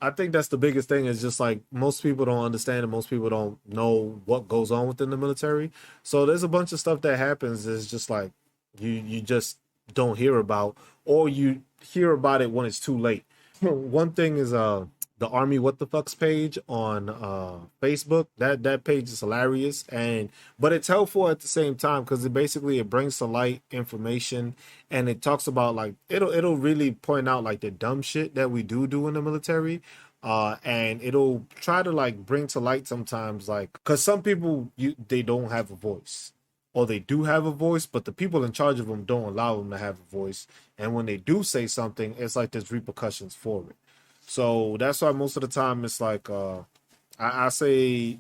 I think that's the biggest thing is just like most people don't understand and most people don't know what goes on within the military. So there's a bunch of stuff that happens is just like you just don't hear about, or you hear about it when it's too late. One thing is the Army What the Fucks page on Facebook. That page is hilarious, and but it's helpful at the same time because it brings to light information, and it talks about like it'll really point out like the dumb shit that we do in the military. And it'll try to like bring to light sometimes like because some people they don't have a voice, or they do have a voice, but the people in charge of them don't allow them to have a voice. And when they do say something, it's like there's repercussions for it. So that's why most of the time it's like I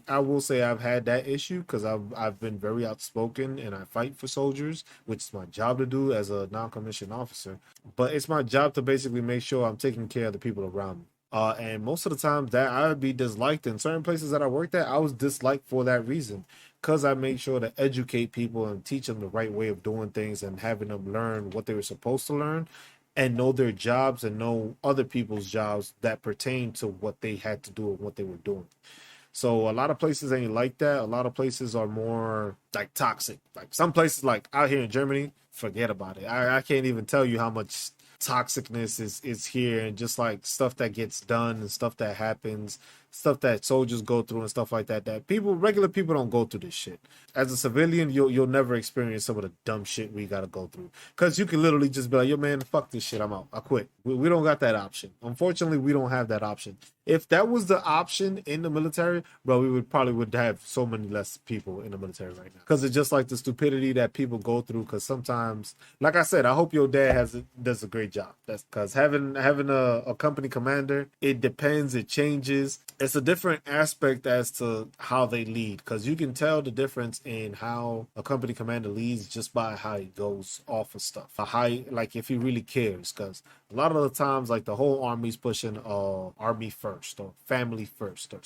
will say I've had that issue because I've been very outspoken and I fight for soldiers, which is my job to do as a non-commissioned officer. But it's my job to basically make sure I'm taking care of the people around me. And most of the time that I would be disliked in certain places that I worked at, I was disliked for that reason. Because I made sure to educate people and teach them the right way of doing things and having them learn what they were supposed to learn and know their jobs and know other people's jobs that pertain to what they had to do and what they were doing. So a lot of places ain't like that. A lot of places are more like toxic. Like some places like out here in Germany, forget about it. I can't even tell you how much toxicness is here, and just like stuff that gets done and stuff that happens, stuff that soldiers go through and stuff like that, that regular people don't go through this shit. As a civilian, you'll never experience some of the dumb shit we gotta go through, because you can literally just be like, yo man, fuck this shit, I'm out, I quit. We don't got that option. Unfortunately, we don't have that option. If that was the option in the military, bro, we would have so many less people in the military right now, because it's just like the stupidity that people go through. Because sometimes, like I said, I hope your dad does a great job. That's because having a company commander, it depends, it changes. It's a different aspect as to how they lead, because you can tell the difference in how a company commander leads just by how he goes off of stuff, how like if he really cares. Because a lot of the times, like the whole army's pushing army first or family first or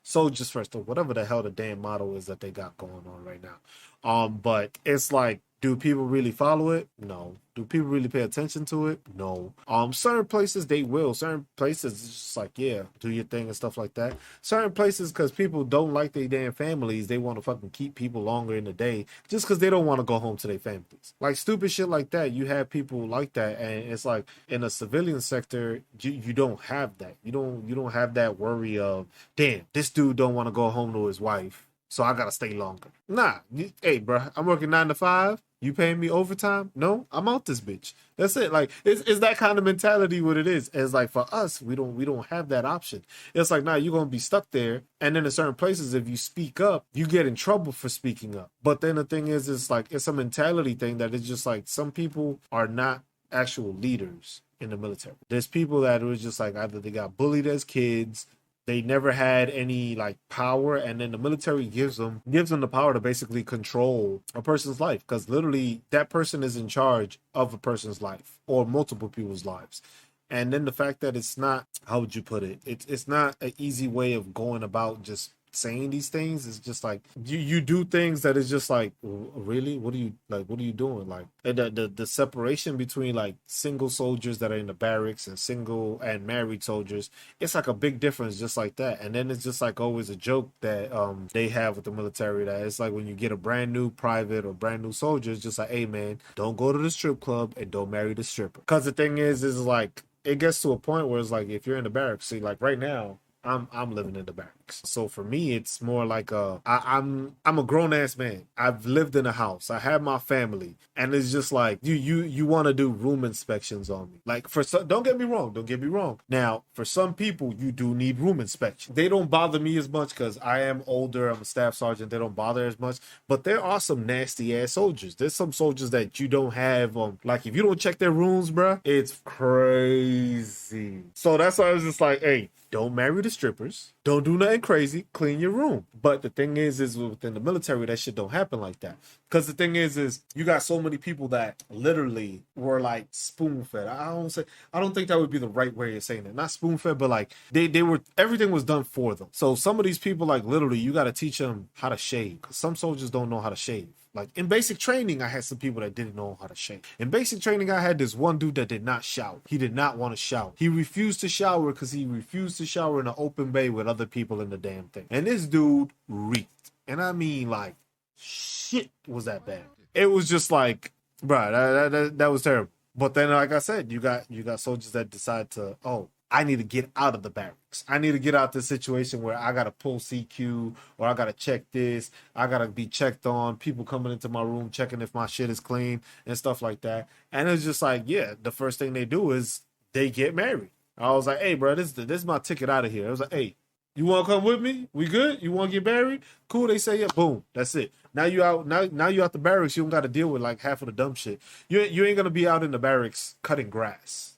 soldiers first or whatever the hell the damn motto is that they got going on right now. But it's like, do people really follow it? No. Do people really pay attention to it? No. Certain places they will. Certain places it's just like, yeah, do your thing and stuff like that. Certain places, because people don't like their damn families, they want to fucking keep people longer in the day just because they don't want to go home to their families. Like stupid shit like that. You have people like that, and it's like in the civilian sector, you don't have that. You don't have that worry of, damn, this dude don't want to go home to his wife, so I gotta stay longer. Nah, hey, bro, I'm working 9 to 5. You paying me overtime? No, I'm out this bitch. That's it. Like it's that kind of mentality. What it is. It's like for us, we don't have that option. It's like, nah, you're gonna be stuck there. And then in certain places, if you speak up, you get in trouble for speaking up. But then the thing is, it's like it's a mentality thing that it's just like some people are not actual leaders in the military. There's people that was just like either they got bullied as kids, they never had any like power, and then the military gives them the power to basically control a person's life, because literally that person is in charge of a person's life or multiple people's lives. And then the fact that it's not, how would you put it, it's not an easy way of going about just saying these things. It's just like you do things that is just like, really, what are you doing? Like, and the separation between like single soldiers that are in the barracks and single and married soldiers, it's like a big difference just like that. And then it's just like always a joke that they have with the military, that it's like when you get a brand new private or brand new soldier, it's just like, hey man, don't go to the strip club and don't marry the stripper. Because the thing is like it gets to a point where it's like if you're in the barracks, see, like right now I'm living in the barracks. So for me, it's more like I'm a grown ass man. I've lived in a house. I have my family, and it's just like you want to do room inspections on me. Like for some, don't get me wrong. Don't get me wrong. Now for some people, you do need room inspection. They don't bother me as much because I am older. I'm a staff sergeant. They don't bother as much. But there are some nasty ass soldiers. There's some soldiers that you don't have. Like if you don't check their rooms, bruh, it's crazy. So that's why I was just like, hey, don't marry the strippers. Don't do nothing crazy. Clean your room. But the thing is within the military, that shit don't happen like that. Because the thing is you got so many people that literally were like spoon fed. I don't think that would be the right way of saying it. Not spoon fed, but like they were, everything was done for them. So some of these people, like literally, you got to teach them how to shave. Because some soldiers don't know how to shave. Like in basic training, I had some people that didn't know how to shave. In basic training, I had this one dude that did not shower. He did not want to shower. He refused to shower because he refused to shower in an open bay with other people in the damn thing. And this dude reeked. And I mean, like, shit was that bad. It was just like, bro, that was terrible. But then, like I said, you got soldiers that decide to, oh, I need to get out of the barracks. I need to get out this situation where I gotta pull CQ or I gotta check this. I gotta be checked on. People coming into my room checking if my shit is clean and stuff like that. And it's just like, yeah, the first thing they do is they get married. I was like, hey, bro, this is my ticket out of here. I was like, hey, you want to come with me? We good? You want to get married? Cool. They say, yeah, boom. That's it. Now you out. Now you out the barracks. You don't got to deal with like half of the dumb shit. You ain't gonna be out in the barracks cutting grass,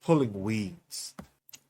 pulling weeds,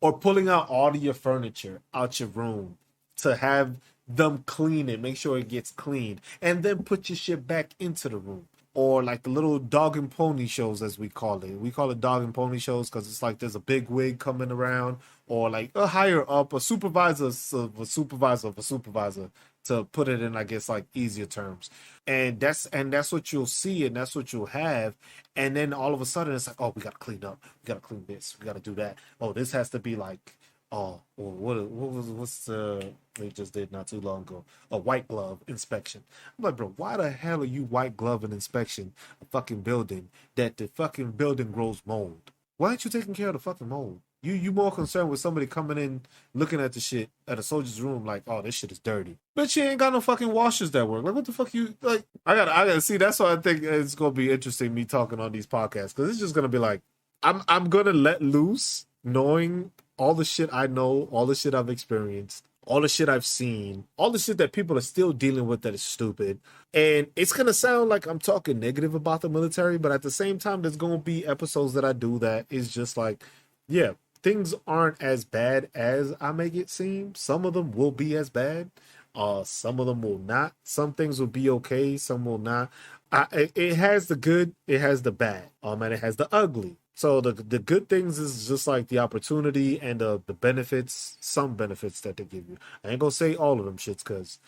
or pulling out all of your furniture out your room to have them clean it, make sure it gets cleaned, and then put your shit back into the room. Or like the little dog and pony shows, as we call it. We call it dog and pony shows because it's like there's a big wig coming around, or like a higher up, a supervisor of a supervisor of a supervisor, to put it in, I guess, like easier terms. And that's what you'll see, and that's what you'll have. And then all of a sudden it's like, oh, we gotta clean up, we gotta clean this, we gotta do that. Oh, this has to be like, oh, well, what's they just did not too long ago, a white glove inspection. I'm like, bro, why the hell are you white glove an inspection a fucking building that the fucking building grows mold? Why aren't you taking care of the fucking mold? You more concerned with somebody coming in looking at the shit at a soldier's room like, oh, this shit is dirty. But you ain't got no fucking washers that work. Like, what the fuck you like? I gotta see. That's why I think it's gonna be interesting me talking on these podcasts, because it's just gonna be like, I'm gonna let loose, knowing all the shit I know, all the shit I've experienced, all the shit I've seen, all the shit that people are still dealing with that is stupid. And it's going to sound like I'm talking negative about the military, but at the same time, there's going to be episodes that I do that is just like, yeah, things aren't as bad as I make it seem. Some of them will be as bad. Some of them will not. Some things will be okay. Some will not. It has the good, it has the bad, and it has the ugly. So the good things is just like the opportunity and the benefits, some benefits that they give you. I ain't gonna say all of them shits, because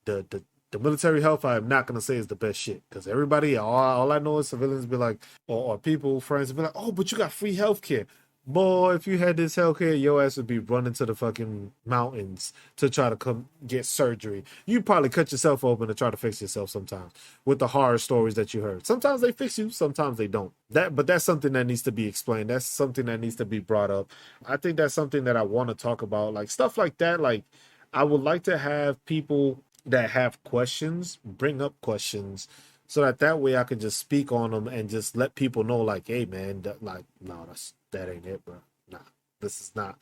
the military health, I am not gonna say is the best shit, because everybody, all I know is civilians be like, or people, friends be like, oh, but you got free health care. Boy, if you had this health care, your ass would be running to the fucking mountains to try to come get surgery. You probably cut yourself open to try to fix yourself sometimes with the horror stories that you heard. Sometimes they fix you, sometimes they don't. But that's something that needs to be explained. That's something that needs to be brought up. I think that's something that I want to talk about. Like stuff like that. Like I would like to have people that have questions bring up questions, so that way I can just speak on them and just let people know, like, hey man, like, no, that ain't it, bro. Nah, this is not.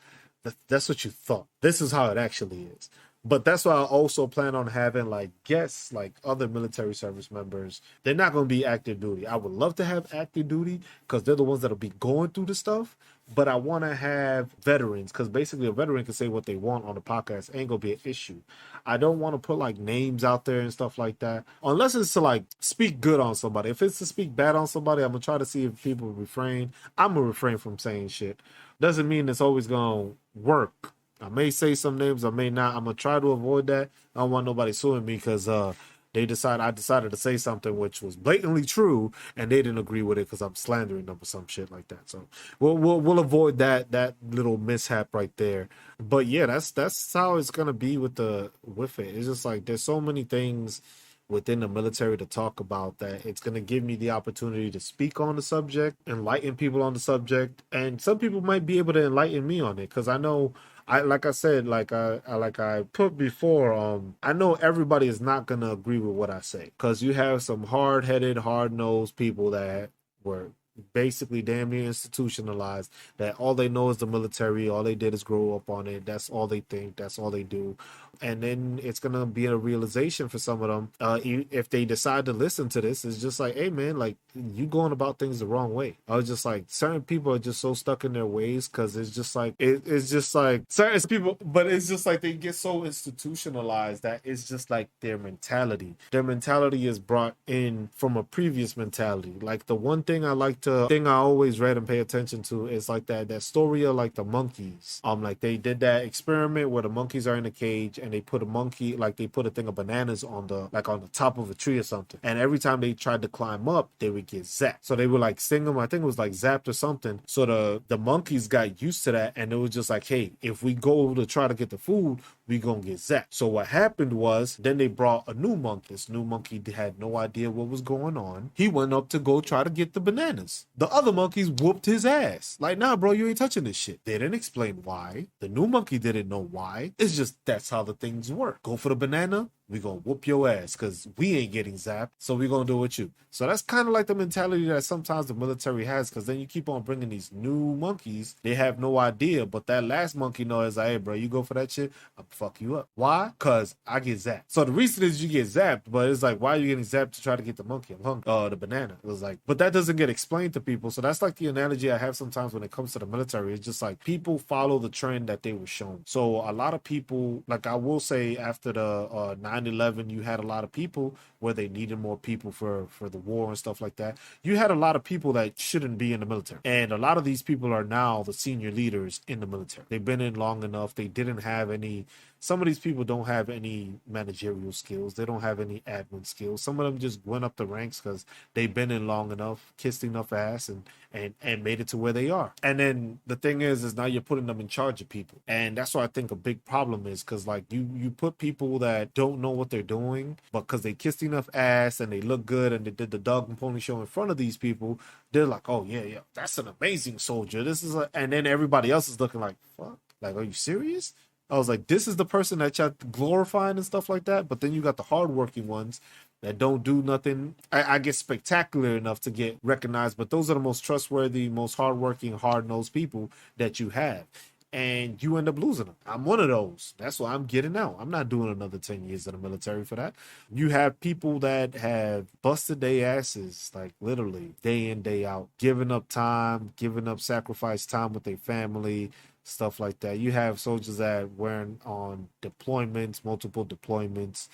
That's what you thought. This is how it actually is. But that's why I also plan on having like guests, like other military service members. They're not going to be active duty. I would love to have active duty because they're the ones that'll be going through the stuff. But I want to have veterans, because basically a veteran can say what they want on the podcast. Ain't going to be an issue. I don't want to put like names out there and stuff like that, unless it's to like speak good on somebody. If it's to speak bad on somebody, I'm going to try to see if people refrain. I'm going to refrain from saying shit. Doesn't mean it's always going to work. I may say some names, I may not. I'm going to try to avoid that. I don't want nobody suing me because I decided to say something which was blatantly true, and they didn't agree with it because I'm slandering them or some shit like that. So we'll avoid that little mishap right there. But yeah, that's how it's gonna be with it. It's just like there's so many things within the military to talk about that it's going to give me the opportunity to speak on the subject, enlighten people on the subject, and some people might be able to enlighten me on it, because I know like I said, like I put before, I know everybody is not gonna agree with what I say, because you have some hard-headed, hard-nosed people that were basically damn near institutionalized, that all they know is the military, all they did is grow up on it, that's all they think, that's all they do. And then it's gonna be a realization for some of them, if they decide to listen to this. It's just like, hey man, like, you going about things the wrong way. I was just like, certain people are just so stuck in their ways, because it's just like it's just like certain people, but it's just like they get so institutionalized that it's just like their mentality is brought in from a previous mentality. Like the one thing I always read and pay attention to is like that story of like the monkeys. Like they did that experiment where the monkeys are in a cage and they put a monkey, like they put a thing of bananas on the top of a tree or something. And every time they tried to climb up, they would get zapped. So they would like sting them. I think it was like zapped or something. So the monkeys got used to that, and it was just like, hey, if we go to try to get the food, we gonna get zapped. So what happened was then they brought a new monkey. This new monkey had no idea what was going on. He went up to go try to get the bananas. The other monkeys whooped his ass. Like, nah, bro, you ain't touching this shit. They didn't explain why. The new monkey didn't know why. It's just that's how the things work. Go for the banana, we gonna whoop your ass because we ain't getting zapped, so we gonna do it with you. So that's kind of like the mentality that sometimes the military has, because then you keep on bringing these new monkeys. They have no idea, but that last monkey knows, like, hey, bro, you go for that shit, I'll fuck you up. Why? Because I get zapped. So the reason is you get zapped, but it's like, why are you getting zapped to try to get the monkey? The banana. It was like, but that doesn't get explained to people. So that's like the analogy I have sometimes when it comes to the military. It's just like people follow the trend that they were shown. So a lot of people, like I will say, after the 9/11, you had a lot of people where they needed more people for the war and stuff like that. You had a lot of people that shouldn't be in the military. And a lot of these people are now the senior leaders in the military. They've been in long enough. They didn't have any, some of these people don't have any managerial skills. They don't have any admin skills. Some of them just went up the ranks because they've been in long enough, kissed enough ass, and made it to where they are. And then the thing is now you're putting them in charge of people. And that's what I think a big problem is, because like you put people that don't know what they're doing, but because they kissed enough ass and they look good and they did the dog and pony show in front of these people, they're like, oh yeah, that's an amazing soldier. This is and then everybody else is looking like, fuck, like, are you serious? I was like, this is the person that y'all glorifying and stuff like that. But then you got the hardworking ones that don't do nothing, I guess, spectacular enough to get recognized. But those are the most trustworthy, most hardworking, hard-nosed people that you have. And you end up losing them. I'm one of those. That's why I'm getting out. I'm not doing another 10 years in the military for that. You have people that have busted their asses, like literally day in, day out, giving up time, giving up sacrifice time with their family, stuff like that. You have soldiers that wearing on deployments, multiple deployments.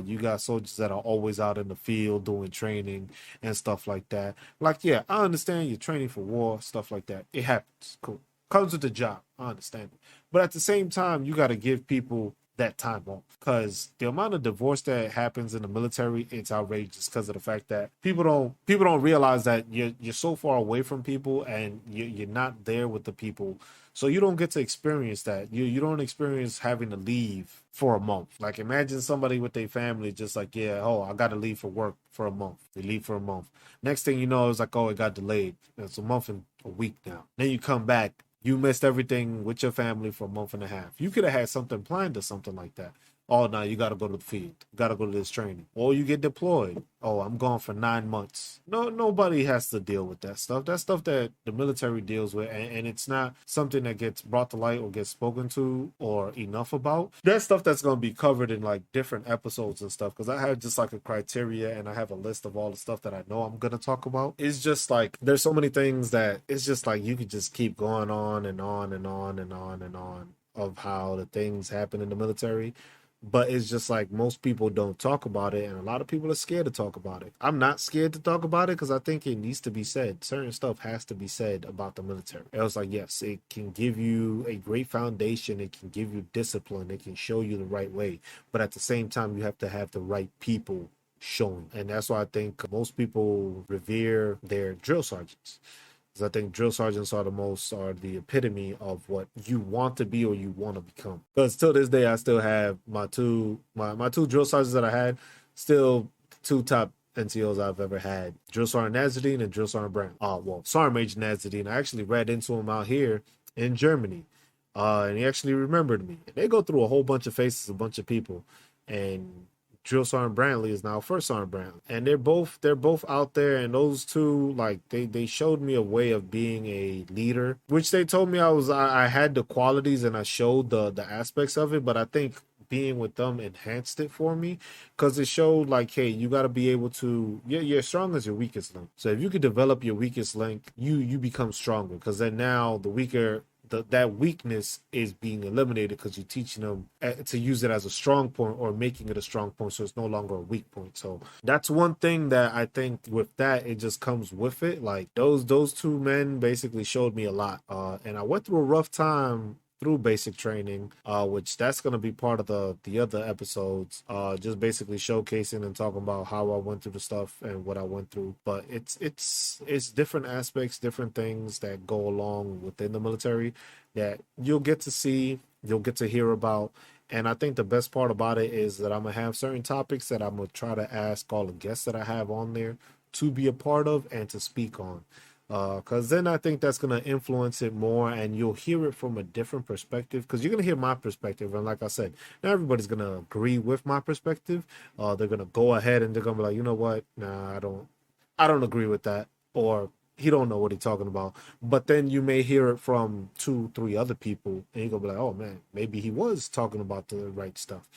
You got soldiers that are always out in the field doing training and stuff like that. Like, yeah, I understand you're training for war, stuff like that. It happens. Cool. Comes with the job. I understand it. But at the same time, you got to give people that time off, because the amount of divorce that happens in the military, it's outrageous, because of the fact that people don't realize that you're so far away from people, and you're not there with the people, so you don't get to experience that. You don't experience having to leave for a month. Like, imagine somebody with their family just like, yeah, oh, I got to leave for work for a month. They leave for a month. Next thing you know, it's like, oh, it got delayed. It's a month and a week now. Then you come back. You missed everything with your family for a month and a half. You could have had something planned or something like that. Oh, no, you got to go to the field. You got to go to this training. Or you get deployed. Oh, I'm gone for 9 months. No, nobody has to deal with that stuff. That's stuff that the military deals with, and it's not something that gets brought to light or gets spoken to or enough about. That's stuff that's going to be covered in like different episodes and stuff, because I have just like a criteria, and I have a list of all the stuff that I know I'm going to talk about. It's just like there's so many things that it's just like you could just keep going on and on and on and on and on of how the things happen in the military. But it's just like most people don't talk about it, and a lot of people are scared to talk about it. I'm not scared to talk about it because I think it needs to be said. Certain stuff has to be said about the military. It was like, yes, it can give you a great foundation. It can give you discipline. It can show you the right way. But at the same time, you have to have the right people showing. And that's why I think most people revere their drill sergeants. I think drill sergeants are the epitome of what you want to be or you want to become. Because till this day, I still have my two drill sergeants that I had, still two top NCOs I've ever had. Drill Sergeant Nazardine and Drill Sergeant Brown. Sergeant Major Nazardine, I actually ran into him out here in Germany. And he actually remembered me. They go through a whole bunch of faces, a bunch of people. And Drill Sergeant Brantley is now First Sergeant Brantley, and they're both out there, and those two, like, they showed me a way of being a leader, which they told me I had the qualities and I showed the aspects of it, but I think being with them enhanced it for me, because it showed like, hey, you got to be able to, you're strong as your weakest link. So if you could develop your weakest link, you become stronger, because then now the weaker, that weakness is being eliminated because you're teaching them to use it as a strong point or making it a strong point, so it's no longer a weak point. So that's one thing that I think with that, it just comes with it. Like those two men basically showed me a lot, and I went through a rough time through basic training, which that's going to be part of the other episodes, just basically showcasing and talking about how I went through the stuff and what I went through. But it's different aspects, different things that go along within the military that you'll get to see, you'll get to hear about. And I think the best part about it is that I'm gonna have certain topics that I'm gonna try to ask all the guests that I have on there to be a part of and to speak on. Because then I think that's going to influence it more and you'll hear it from a different perspective. Because you're going to hear my perspective. And like I said, not everybody's going to agree with my perspective. They're going to go ahead and they're going to be like, you know what? Nah, I don't agree with that. Or he don't know what he's talking about. But then you may hear it from 2, 3 other people and you're going to be like, oh man, maybe he was talking about the right stuff.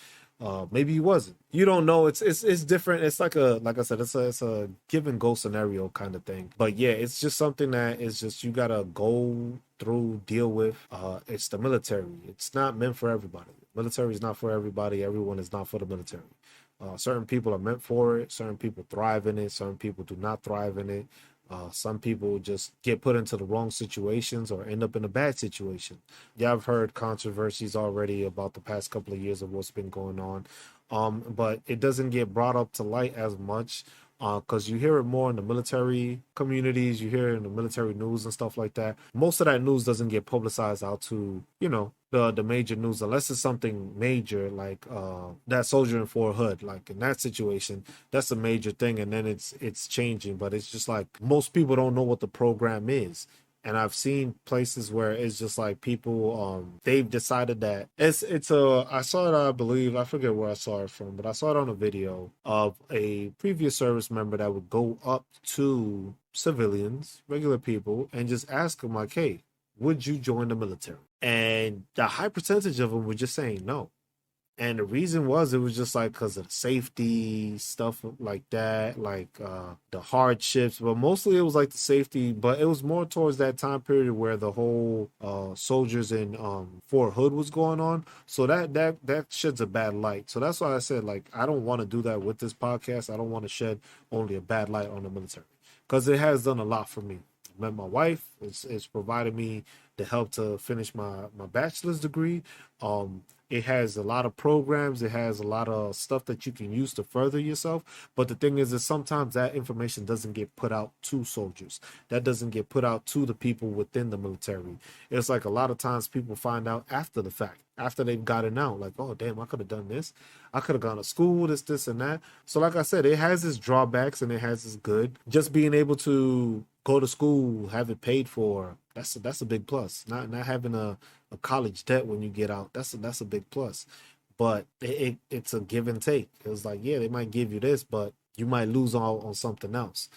Maybe he wasn't. You don't know. It's different. It's like I said, it's a give and go scenario kind of thing. But yeah, it's just something that is just you gotta go through, deal with. It's the military. It's not meant for everybody. Military is not for everybody. Everyone is not for the military. Certain people are meant for it. Certain people thrive in it. Certain people do not thrive in it. Some people just get put into the wrong situations or end up in a bad situation. Yeah, I've heard controversies already about the past couple of years of what's been going on. But it doesn't get brought up to light as much because you hear it more in the military communities, you hear it in the military news and stuff like that. Most of that news doesn't get publicized out to, the major news unless it's something major like that soldier in Fort Hood. Like in that situation, that's a major thing, and then it's changing. But it's just like most people don't know what the program is. And I've seen places where it's just like people, they've decided that I saw it, I believe, I forget where I saw it from, but I saw it on a video of a previous service member that would go up to civilians, regular people, and just ask them like, hey, would you join the military? And the high percentage of them were just saying no. And the reason was it was just like because of the safety stuff like that, like the hardships, but mostly it was like the safety. But it was more towards that time period where the whole soldiers in Fort Hood was going on. So that sheds a bad light. So that's why I said like I don't want to do that with this podcast. I don't want to shed only a bad light on the military because it has done a lot for me. I met my wife. It's provided me the help to finish my bachelor's degree. It has a lot of programs. It has a lot of stuff that you can use to further yourself. But the thing is that sometimes that information doesn't get put out to soldiers. That doesn't get put out to the people within the military. It's like a lot of times people find out after the fact, after they've gotten out, like, oh, damn, I could have done this. I could have gone to school, this, and that. So like I said, it has its drawbacks and it has its good. Just being able to go to school, have it paid for, that's a big plus. Not having a college debt when you get out, that's a big plus. But it's a give and take. It was like, yeah, they might give you this, but you might lose out on something else.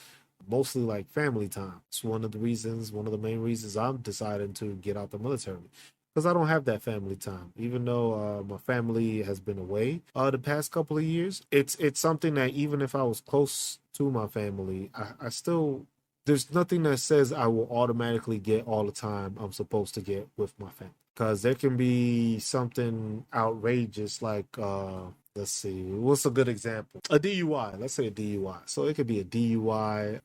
Mostly like family time. It's one of the main reasons I'm deciding to get out the military. Because I don't have that family time. Even though my family has been away the past couple of years, it's something that even if I was close to my family, I still, there's nothing that says I will automatically get all the time I'm supposed to get with my family. Because there can be something outrageous like, let's see, what's a good example? A DUI. Let's say a DUI. So it could be a DUI,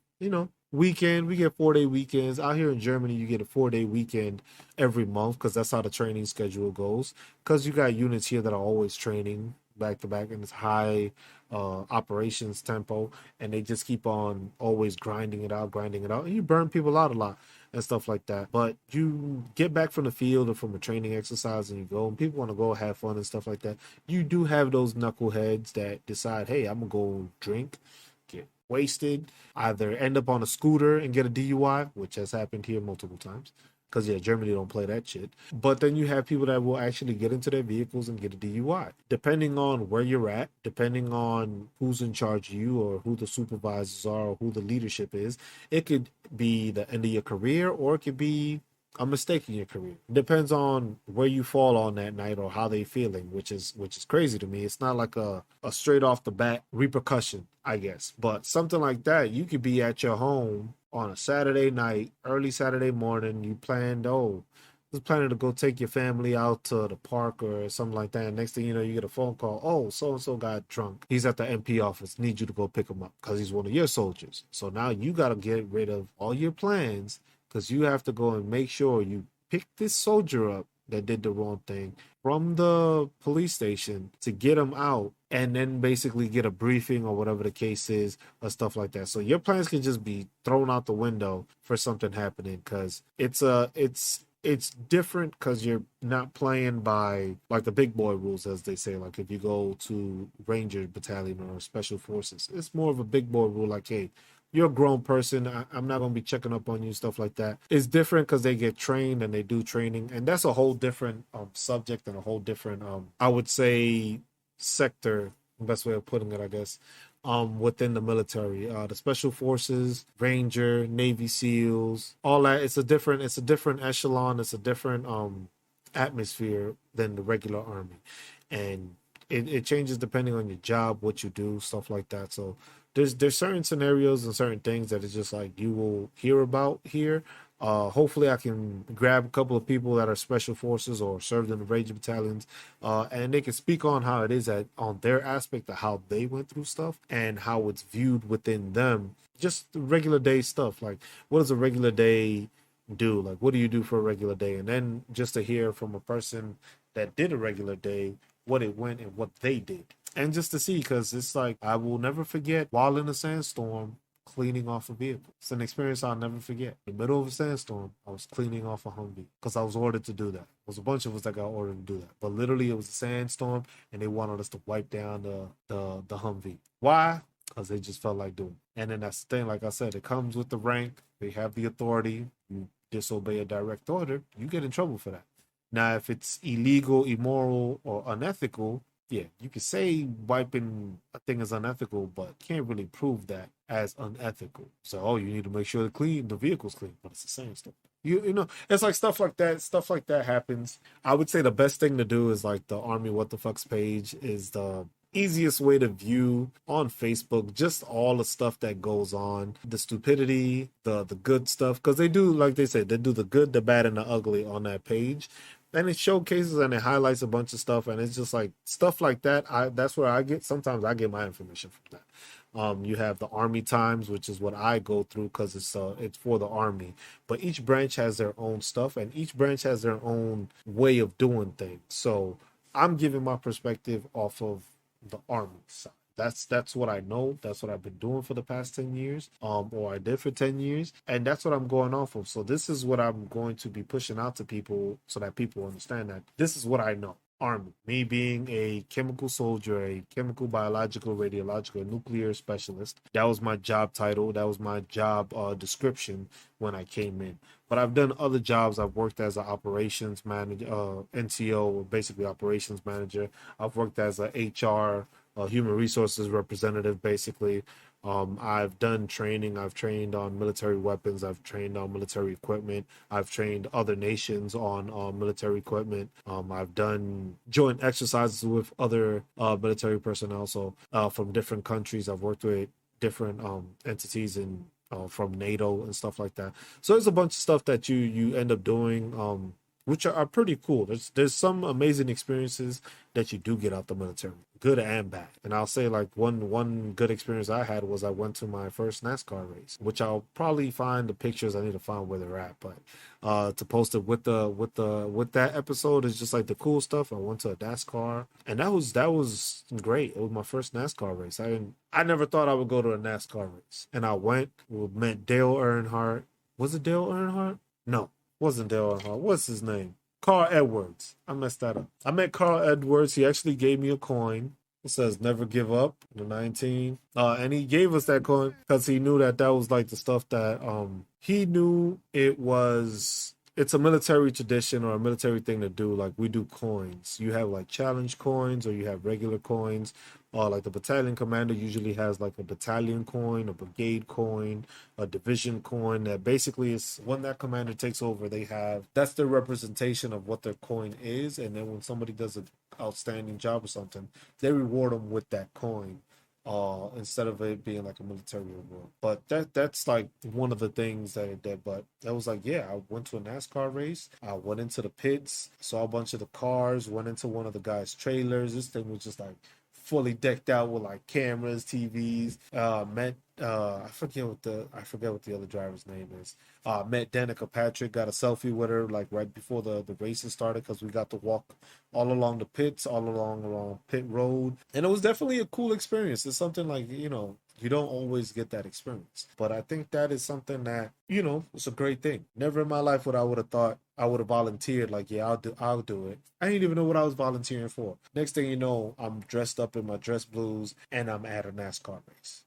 weekend. We get 4-day weekends. Out here in Germany, you get a 4-day weekend every month because that's how the training schedule goes. Because you got units here that are always training back to back and it's high operations tempo, and they just keep on always grinding it out, and you burn people out a lot and stuff like that. But you get back from the field or from a training exercise and you go, and people want to go have fun and stuff like that. You do have those knuckleheads that decide, hey, I'm gonna go drink, get wasted, either end up on a scooter and get a DUI, which has happened here multiple times. Because, yeah, Germany don't play that shit. But then you have people that will actually get into their vehicles and get a DUI. Depending on where you're at, depending on who's in charge of you or who the supervisors are or who the leadership is, it could be the end of your career or it could be a mistake in your career. It depends on where you fall on that night or how they feeling, which is crazy to me. It's not like a straight off the bat repercussion, I guess. But something like that, you could be at your home on a Saturday night, early Saturday morning. You planned, was planning to go take your family out to the park or something like that. And next thing you know, you get a phone call. Oh, so-and-so got drunk. He's at the MP office. Need you to go pick him up because he's one of your soldiers. So now you got to get rid of all your plans because you have to go and make sure you pick this soldier up that did the wrong thing from the police station to get them out and then basically get a briefing or whatever the case is or stuff like that. So your plans can just be thrown out the window for something happening because it's different because you're not playing by like the big boy rules, as they say. Like if you go to Ranger Battalion or Special Forces, it's more of a big boy rule. Like, hey, you're a grown person. I'm not going to be checking up on you, stuff like that. It's different because they get trained and they do training. And that's a whole different subject and a whole different, I would say, sector, best way of putting it, I guess, within the military. The Special Forces, Ranger, Navy SEALs, all that. It's a different echelon. It's a different atmosphere than the regular army. And it changes depending on your job, what you do, stuff like that. So there's certain scenarios and certain things that it's just like you will hear about here. Hopefully I can grab a couple of people that are special forces or served in the Ranger battalions, and they can speak on how it is on their aspect of how they went through stuff and how it's viewed within them. Just the regular day stuff. Like, what does a regular day do? Like, what do you do for a regular day? And then just to hear from a person that did a regular day, what it went and what they did. And just to see, because it's like, I will never forget while in a sandstorm cleaning off a vehicle. It's an experience I'll never forget. In the middle of a sandstorm, I was cleaning off a Humvee because I was ordered to do that. It was a bunch of us that got ordered to do that. But literally, it was a sandstorm and they wanted us to wipe down the Humvee. Why? Because they just felt like doing it. And then that's the thing, like I said, it comes with the rank. They have the authority. You disobey a direct order, you get in trouble for that. Now, if it's illegal, immoral, or unethical, yeah, you could say wiping a thing is unethical, but can't really prove that as unethical. So, oh, you need to make sure the vehicle's clean, but it's the same stuff. You know, it's like stuff like that. Stuff like that happens. I would say the best thing to do is like the Army What the Fucks page is the easiest way to view on Facebook just all the stuff that goes on, the stupidity, the good stuff, because they do, like they said, they do the good, the bad, and the ugly on that page. And it showcases and it highlights a bunch of stuff, and it's just like stuff like that. That's where I get, sometimes I get my information from that. You have the Army Times, which is what I go through because it's for the Army. But each branch has their own stuff, and each branch has their own way of doing things. So I'm giving my perspective off of the Army side. That's what I know. That's what I've been doing for the past 10 years, or I did for 10 years. And that's what I'm going off of. So this is what I'm going to be pushing out to people so that people understand that this is what I know. Army, me being a chemical soldier, a chemical, biological, radiological, nuclear specialist. That was my job title. That was my job description when I came in. But I've done other jobs. I've worked as an operations manager, NCO, or basically operations manager. I've worked as a HR, human resources representative, basically. I've done training. I've trained on military weapons. I've trained on military equipment. I've trained other nations on military equipment. I've done joint exercises with other military personnel. So from different countries, I've worked with different entities in from NATO and stuff like that. So there's a bunch of stuff that you end up doing, which are pretty cool. There's some amazing experiences that you do get out the military, good and bad. And I'll say like one good experience I had was I went to my first NASCAR race, which I'll probably find the pictures. I need to find where they're at, but to post it with that episode is just like the cool stuff. I went to a NASCAR, and that was great. It was my first NASCAR race. I never thought I would go to a NASCAR race, and I went. We met Dale Earnhardt. Was it Dale Earnhardt? No. Wasn't Dale Earnhardt. What's his name? Carl Edwards. I messed that up. I met Carl Edwards. He actually gave me a coin. It says never give up, the 19. And he gave us that coin because he knew that was like the stuff that he knew it's a military tradition or a military thing to do. Like we do coins. You have like challenge coins or you have regular coins. Like the battalion commander usually has like a battalion coin, a brigade coin, a division coin. That basically is when that commander takes over, that's their representation of what their coin is. And then when somebody does an outstanding job or something, they reward them with that coin. Instead of it being like a military reward. But that's like one of the things that it did. But that was like, yeah, I went to a NASCAR race. I went into the pits, saw a bunch of the cars, went into one of the guys' trailers. This thing was just like fully decked out with like cameras, TVs. Met I forget what the other driver's name is. Met Danica Patrick, got a selfie with her like right before the races started because we got to walk all along the pits, all along pit road, and it was definitely a cool experience. It's something like you don't always get that experience, but I think that is something that it's a great thing. Never in my life would I would have thought I would have volunteered. Like, yeah, I'll do it. I didn't even know what I was volunteering for. Next thing you know, I'm dressed up in my dress blues and I'm at a NASCAR race.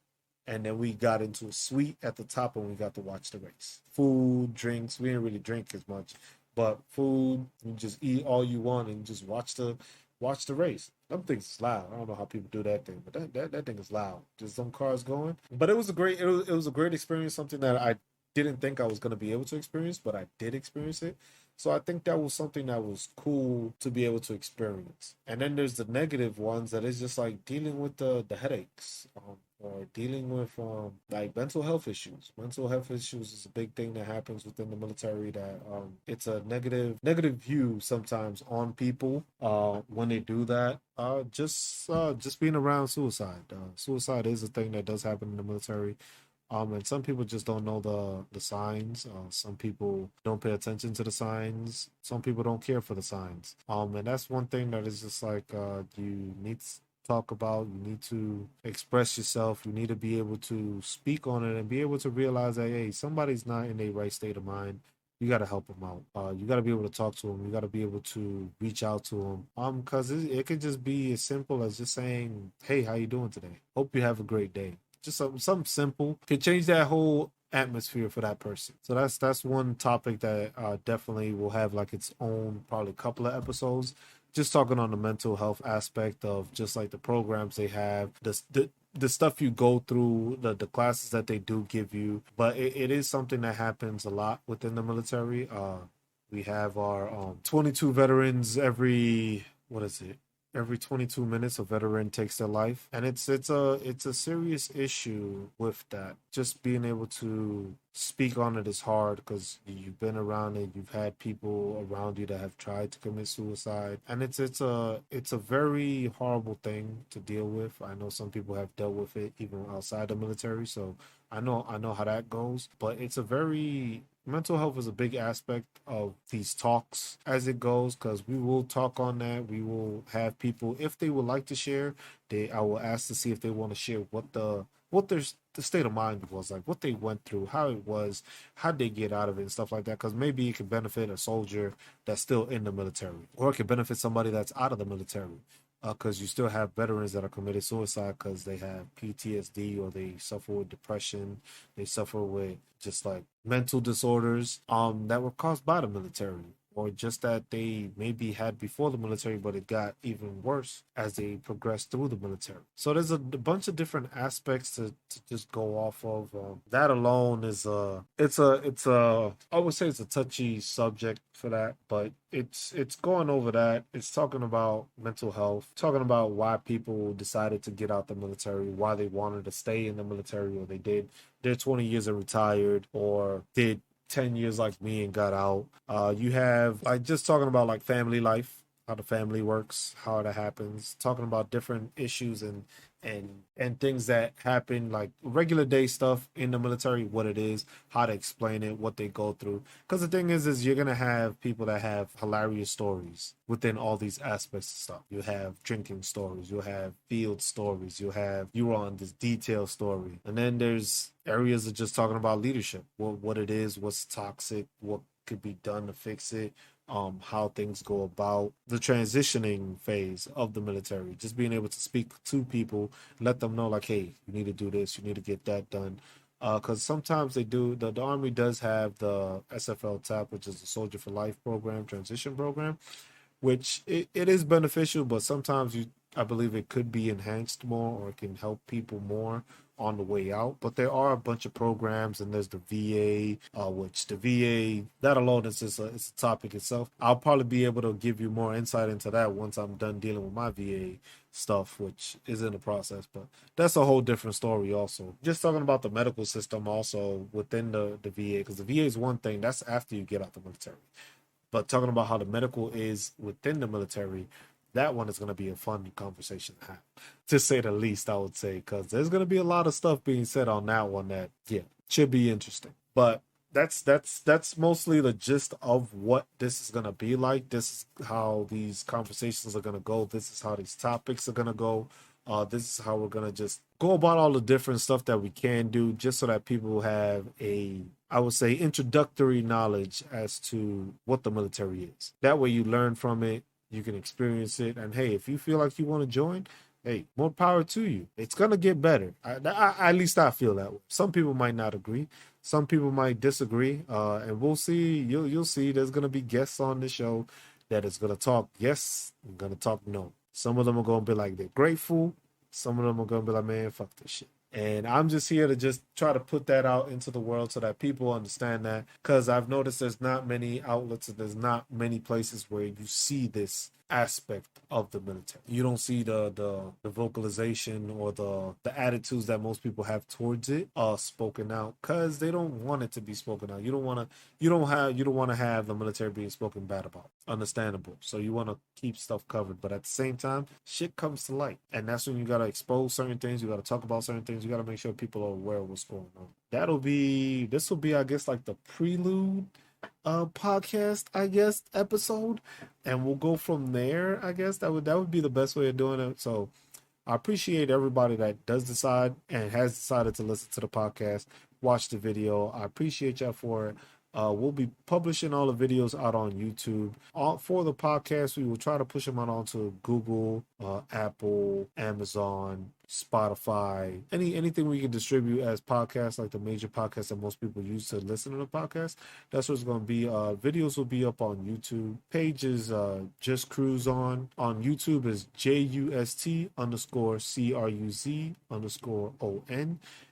And then we got into a suite at the top and we got to watch the race. Food, drinks. We didn't really drink as much, but food. You just eat all you want and just watch the race. Them things is loud. I don't know how people do that thing, but that thing is loud. Just some cars going. But it was a great experience. Something that I didn't think I was going to be able to experience, but I did experience it. So I think that was something that was cool to be able to experience. And then there's the negative ones that is just like dealing with the headaches, or dealing with like mental health issues. Mental health issues is a big thing that happens within the military. That it's a negative view sometimes on people when they do that. Just being around suicide. Suicide is a thing that does happen in the military. And some people just don't know the signs. Some people don't pay attention to the signs. Some people don't care for the signs. And that's one thing that is just like you need to talk about. You need to express yourself. You need to be able to speak on it and be able to realize that hey, somebody's not in a right state of mind. You got to help them out. You got to be able to talk to them. You got to be able to reach out to them. Because it could just be as simple as just saying, "Hey, how you doing today? Hope you have a great day." Just something simple could change that whole atmosphere for that person. So that's one topic that definitely will have like its own probably couple of episodes. Just talking on the mental health aspect of just like the programs they have, the stuff you go through, the classes that they do give you. But it is something that happens a lot within the military. We have our 22 veterans every, what is it? Every 22 minutes a veteran takes their life, and it's a serious issue with that. Just being able to speak on it is hard because you've been around it, you've had people around you that have tried to commit suicide, and it's a very horrible thing to deal with. I know some people have dealt with it even outside the military, so I know how that goes. But it's a very mental health is a big aspect of these talks as it goes, because we will talk on that. We will have people, if they would like to share, I will ask to see if they want to share what the state of mind was like, what they went through, how it was, how they get out of it and stuff like that, because maybe it could benefit a soldier that's still in the military, or it could benefit somebody that's out of the military, because you still have veterans that are committed suicide because they have PTSD, or they suffer with depression, they suffer with just like mental disorders that were caused by the military, or just that they maybe had before the military, but it got even worse as they progressed through the military. So there's a bunch of different aspects to just go off of. That alone is I would say it's a touchy subject for that, but it's going over that. It's talking about mental health, talking about why people decided to get out the military, why they wanted to stay in the military, or they did 20 years and retired, or did 10 years like me and got out. You have like just talking about like family life, how the family works, how that happens, talking about different issues and things that happen, like regular day stuff in the military, what it is, how to explain it, what they go through. Because the thing is you're gonna have people that have hilarious stories within all these aspects of stuff. You have drinking stories, you'll have field stories, you were on this detail story, and then there's areas of just talking about leadership, what it is, what's toxic, what could be done to fix it, how things go about the transitioning phase of the military, just being able to speak to people, let them know like, hey, you need to do this, you need to get that done. Because sometimes they do, the Army does have the SFL TAP, which is the Soldier for Life program, transition program, which it is beneficial, but sometimes I believe it could be enhanced more, or it can help people more on the way out. But there are a bunch of programs, and there's the VA, which the VA, that alone is just it's a topic itself. I'll probably be able to give you more insight into that once I'm done dealing with my VA stuff, which is in the process. But that's a whole different story also. Just talking about the medical system also within the VA, because the VA is one thing, that's after you get out the military. But talking about how the medical is within the military, that one is going to be a fun conversation to have, to say the least, I would say, because there's going to be a lot of stuff being said on that one that, yeah, should be interesting. But that's mostly the gist of what this is gonna be like. This is how these conversations are gonna go. This is how these topics are gonna go. This is how we're gonna just go about all the different stuff that we can do, just so that people have a, I would say, introductory knowledge as to what the military is. That way you learn from it, you can experience it, and hey, if you feel like you want to join, hey, more power to you. It's gonna get better. At least I feel that way. Some people might not agree. Some people might disagree, and we'll see. You'll see. There's gonna be guests on the show that is gonna talk yes, and gonna talk no. Some of them are gonna be like they're grateful. Some of them are gonna be like, man, fuck this shit. And I'm just here to just try to put that out into the world so that people understand that. Because I've noticed there's not many outlets and there's not many places where you see this aspect of the military. You don't see the vocalization or the attitudes that most people have towards it spoken out, because they don't want it to be spoken out. You don't want to have the military being spoken bad about. Understandable. So you want to keep stuff covered, but at the same time, shit comes to light, and that's when you got to expose certain things. You got to talk about certain things. You got to make sure people are aware of what's going on. This will be, I guess, like the prelude podcast, I guess, episode, and we'll go from there. I guess that would be the best way of doing it. So I appreciate everybody that does decide and has decided to listen to the podcast, watch the video. I appreciate y'all for it. We'll be publishing all the videos out on YouTube. For the podcast, we will try to push them out onto Google, Apple, Amazon, Spotify, anything we can distribute as podcasts, like the major podcasts that most people use to listen to the podcast. That's what it's going to be. Videos will be up on YouTube. Page is Just Cruz on YouTube is JUST_CRUZ_ON.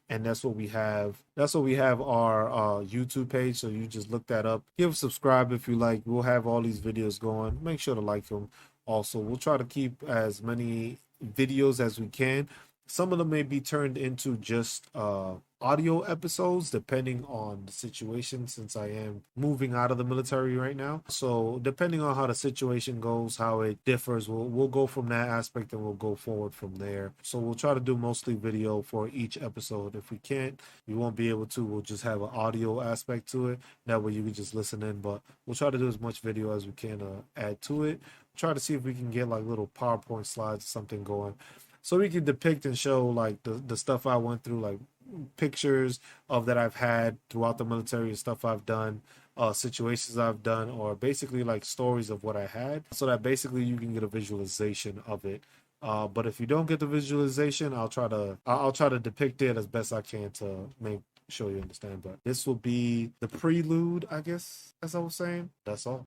And that's what we have. That's what we have our YouTube page. So you just look that up. Give a subscribe if you like. We'll have all these videos going. Make sure to like them. Also, we'll try to keep as many videos as we can. Some of them may be turned into just audio episodes, depending on the situation, since I am moving out of the military right now. So depending on how the situation goes, how it differs, we'll go from that aspect and we'll go forward from there. So we'll try to do mostly video for each episode. If we can't, we won't be able to, we'll just have an audio aspect to it. That way you can just listen in, but we'll try to do as much video as we can add to it. Try to see if we can get like little PowerPoint slides or something going, so we can depict and show like the stuff I went through, like pictures of that I've had throughout the military and stuff I've done, situations I've done, or basically like stories of what I had, so that basically you can get a visualization of it. But if you don't get the visualization, I'll try to depict it as best I can to make sure you understand. But this will be the prelude, I guess, as I was saying. That's all.